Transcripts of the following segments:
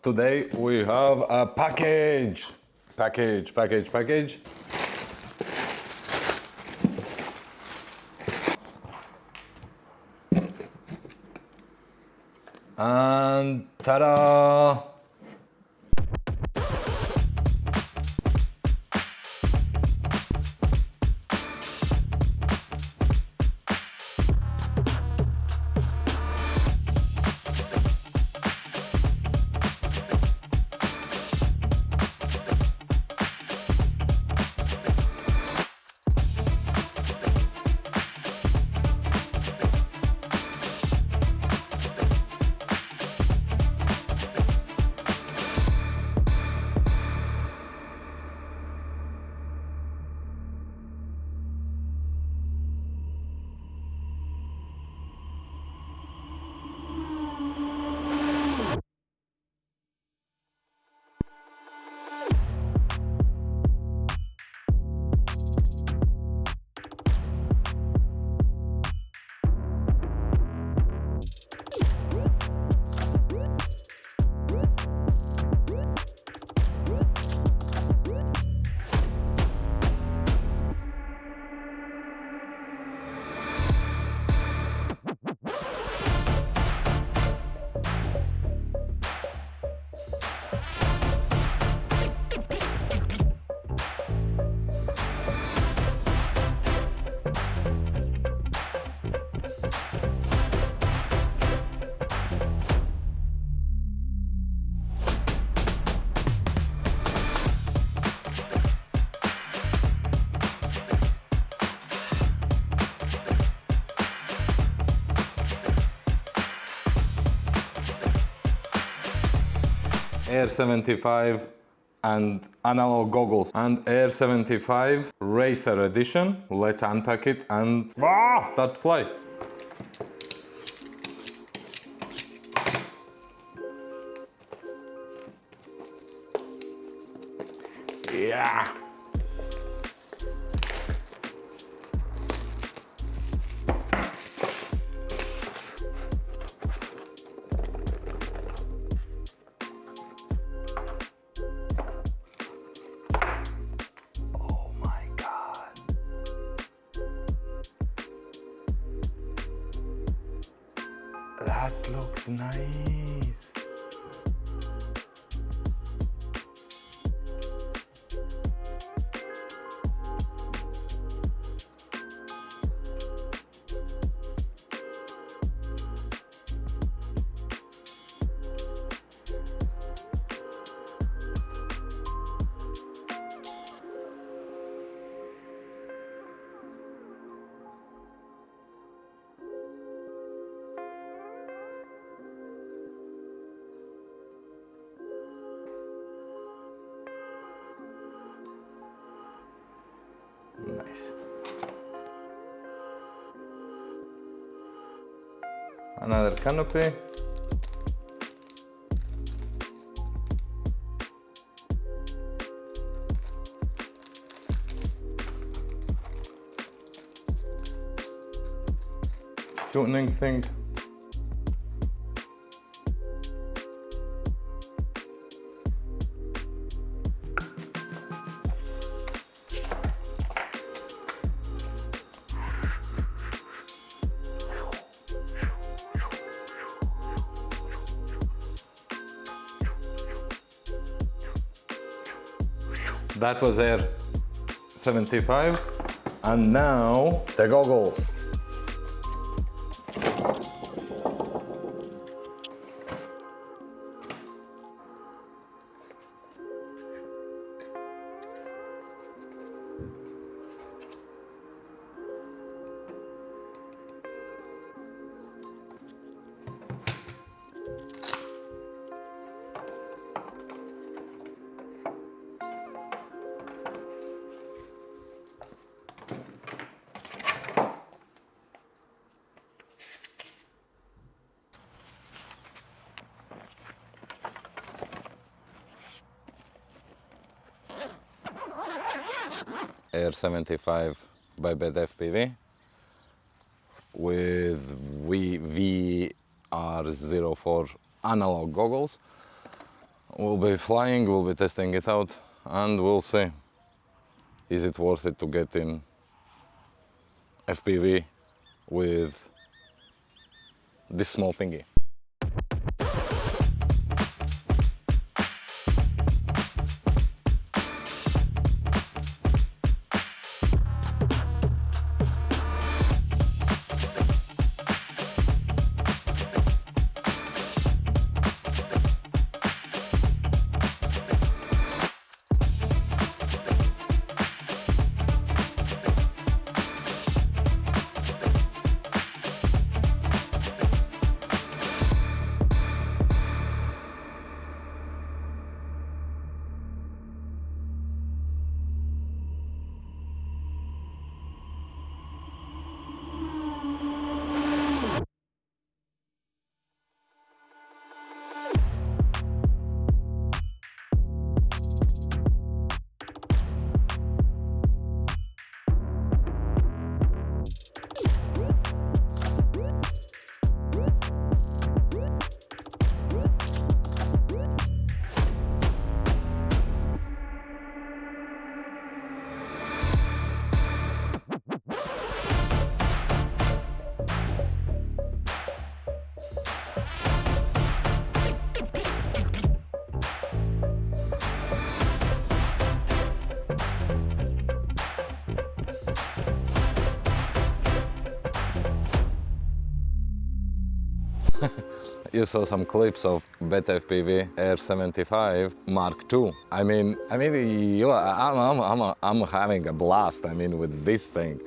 Today we have a package. And ta-da! Air75 and analog goggles and Air75 Racer Edition. Let's unpack it and start fly. Yeah. That looks nice. Nice. Another canopy. Tuning thing. That was Air75, and now the goggles. Air75 by BETAFPV with VR04 analog goggles. we'll be flying, we'll be testing it out, and we'll see. Is it worth it to get in FPV with this small thingy? You saw some clips of BETAFPV Air75 II. I'm having a blast. With this thing.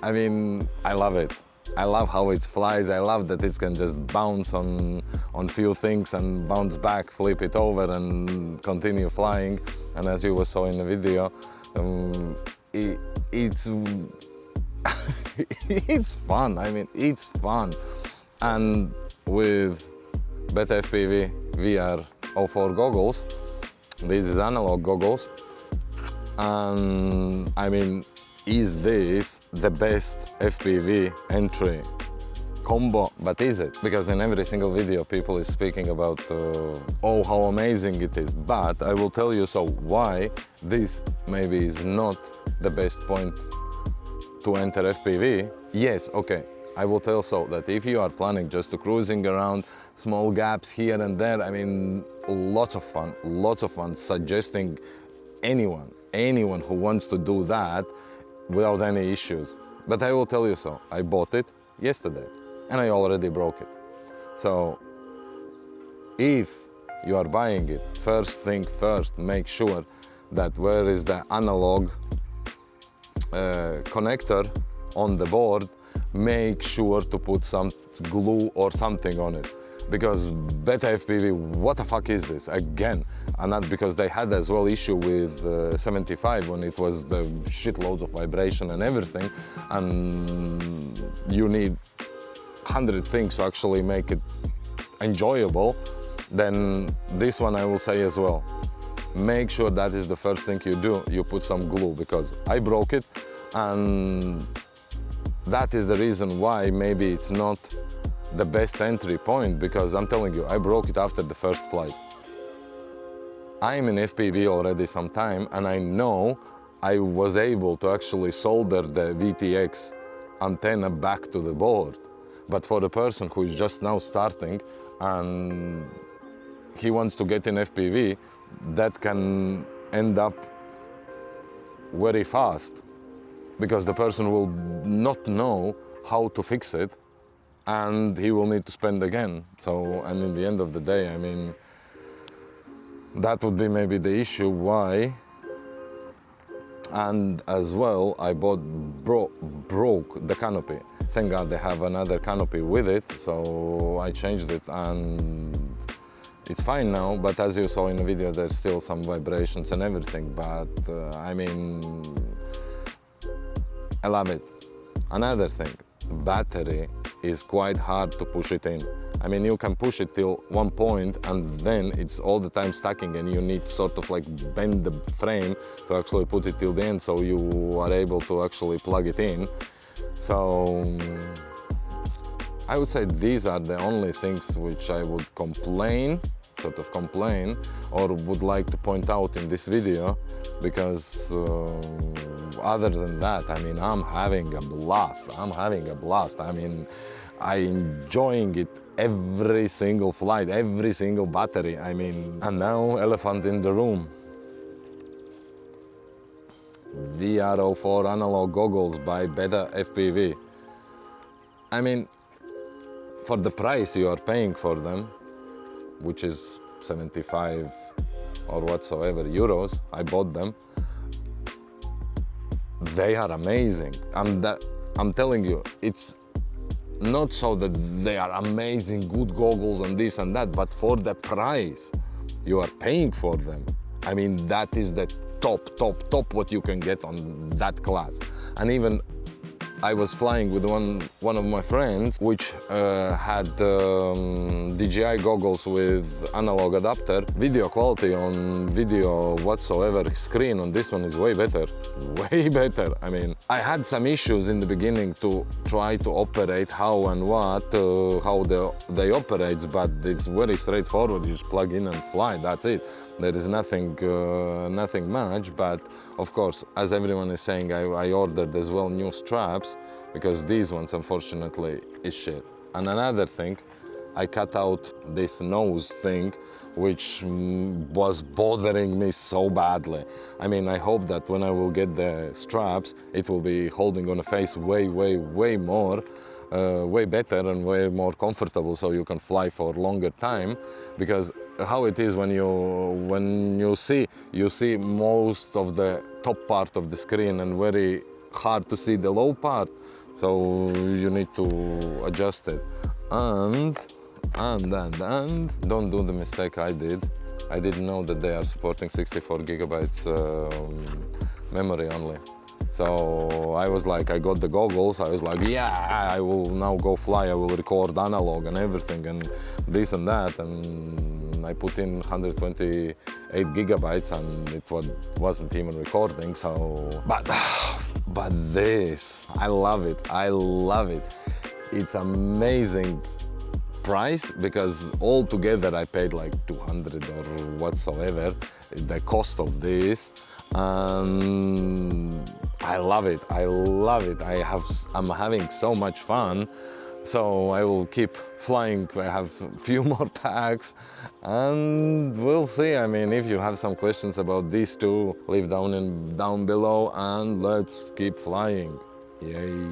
I love it. I love how it flies. I love that it can just bounce on few things and bounce back, flip it over, and continue flying. And as you saw in the video, it's it's fun. It's fun. And with BETAFPV VR04 goggles, this is analog goggles, and is this the best FPV entry combo? But is it? Because in every single video people is speaking about oh, how amazing it is. But I will tell you why this maybe is not the best point to enter FPV. Yes, okay. I will tell that if you are planning just to cruising around, small gaps here and there, lots of fun, suggesting anyone who wants to do that without any issues. But I will tell you I bought it yesterday and I already broke it. So if you are buying it, first thing first, make sure that where is the analog connector on the board, make sure to put some glue or something on it, because BETAFPV, what the fuck is this again? And not because they had as well issue with 75 when it was the shitloads of vibration and everything, and you need 100 things to actually make it enjoyable. Then this one I will say as well, make sure that is the first thing you do, you put some glue, because I broke it, and that is the reason why maybe it's not the best entry point, because I'm telling you, I broke it after the first flight. I'm in FPV already some time, and I know I was able to actually solder the VTX antenna back to the board. But for the person who is just now starting and he wants to get in FPV, that can end up very fast, because the person will not know how to fix it and he will need to spend again. So, and in the end of the day, that would be maybe the issue why. And as well, I broke the canopy. Thank God they have another canopy with it, so I changed it and it's fine now. But as you saw in the video, there's still some vibrations and everything, but I love it. Another thing, battery is quite hard to push it in. You can push it till one point and then it's all the time stacking, and you need sort of like bend the frame to actually put it till the end, so you are able to actually plug it in. So I would say these are the only things which I would complain sort of complain or would like to point out in this video, because other than that, I mean, I'm having a blast. I'm having a blast. I mean, I'm enjoying it every single flight, every single battery. I mean, and now elephant in the room. VR04 analog goggles by BETAFPV. I mean, for the price you are paying for them, which is 75 or whatsoever euros, I bought them. They are amazing. I'm telling you, it's not so that they are amazing, good goggles and this and that, but for the price you are paying for them. I mean, that is the top what you can get on that class. And even I was flying with one of my friends, which had DJI goggles with analog adapter. Video quality on video whatsoever screen on this one is way better, way better. I mean, I had some issues in the beginning to try to operate how and what, how they operate, but it's very straightforward. You just plug in and fly, that's it. There is nothing much, but of course, as everyone is saying, I ordered as well new straps, because these ones, unfortunately, is shit. And another thing, I cut out this nose thing, which was bothering me so badly. I mean, I hope that when I will get the straps, it will be holding on the face way more, way better and way more comfortable, so you can fly for longer time. Because how it is when you see most of the top part of the screen and very hard to see the low part, so you need to adjust it. And don't do the mistake I did. I didn't know that they are supporting 64 gigabytes memory only. So I was like, I got the goggles, I was like, yeah, I will now go fly, I will record analog and everything and this and that, and I put in 128 gigabytes and it wasn't even recording, so... But this, I love it. It's amazing price, because altogether I paid like 200 or whatsoever, the cost of this. I love it. I'm having so much fun, so I will keep flying. I have a few more packs and we'll see. I mean, if you have some questions about these two, leave down below and let's keep flying. Yay.